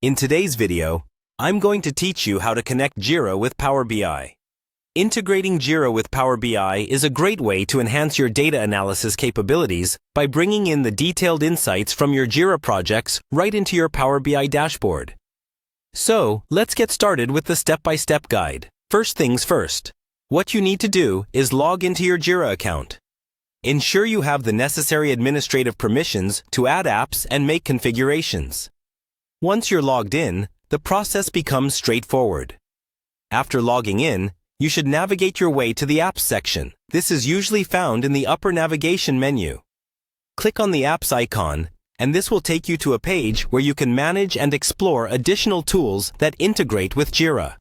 In today's video, I'm going to teach you how to connect Jira with Power BI. Integrating Jira with Power BI is a great way to enhance your data analysis capabilities by bringing in the detailed insights from your Jira projects right into your Power BI dashboard. So, let's get started with the step-by-step guide. First things first. What you need to do is log into your Jira account. Ensure you have the necessary administrative permissions to add apps and make configurations. Once you're logged in, the process becomes straightforward. After logging in, you should navigate your way to the Apps section. This is usually found in the upper navigation menu. Click on the Apps icon, and this will take you to a page where you can manage and explore additional tools that integrate with Jira.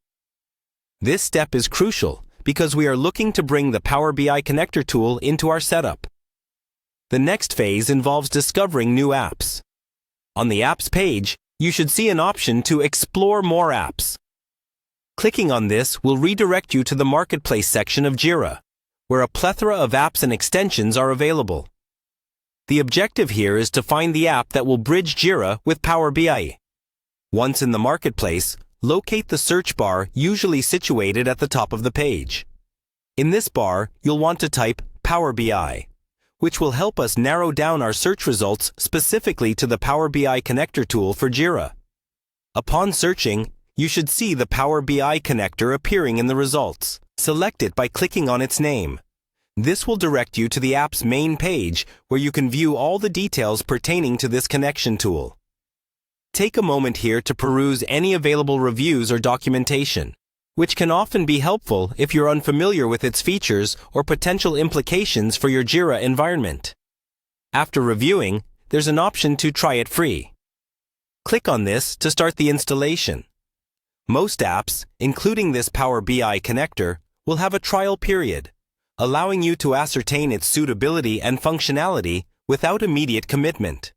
This step is crucial because we are looking to bring the Power BI connector tool into our setup. The next phase involves discovering new apps. On the Apps page, you should see an option to explore more apps. Clicking on this will redirect you to the Marketplace section of Jira, where a plethora of apps and extensions are available. The objective here is to find the app that will bridge Jira with Power BI. Once in the Marketplace, locate the search bar usually situated at the top of the page. In this bar, you'll want to type Power BI, which will help us narrow down our search results specifically to the Power BI connector tool for Jira. Upon searching, you should see the Power BI connector appearing in the results. Select it by clicking on its name. This will direct you to the app's main page where you can view all the details pertaining to this connection tool. Take a moment here to peruse any available reviews or documentation, which can often be helpful if you're unfamiliar with its features or potential implications for your Jira environment. After reviewing, there's an option to try it free. Click on this to start the installation. Most apps, including this Power BI connector, will have a trial period, allowing you to ascertain its suitability and functionality without immediate commitment.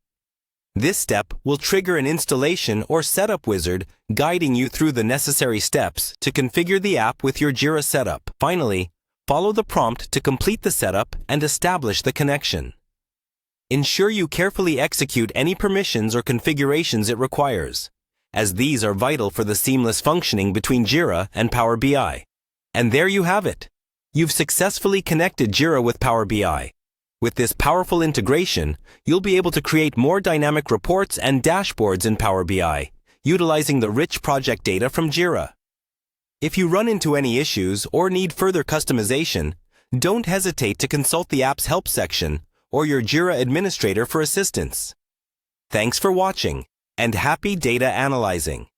This step will trigger an installation or setup wizard guiding you through the necessary steps to configure the app with your Jira setup. Finally, follow the prompt to complete the setup and establish the connection. Ensure you carefully execute any permissions or configurations it requires, as these are vital for the seamless functioning between Jira and Power BI. And there you have it. You've successfully connected Jira with Power BI. With this powerful integration, you'll be able to create more dynamic reports and dashboards in Power BI, utilizing the rich project data from Jira. If you run into any issues or need further customization, don't hesitate to consult the app's help section or your Jira administrator for assistance. Thanks for watching, and happy data analyzing.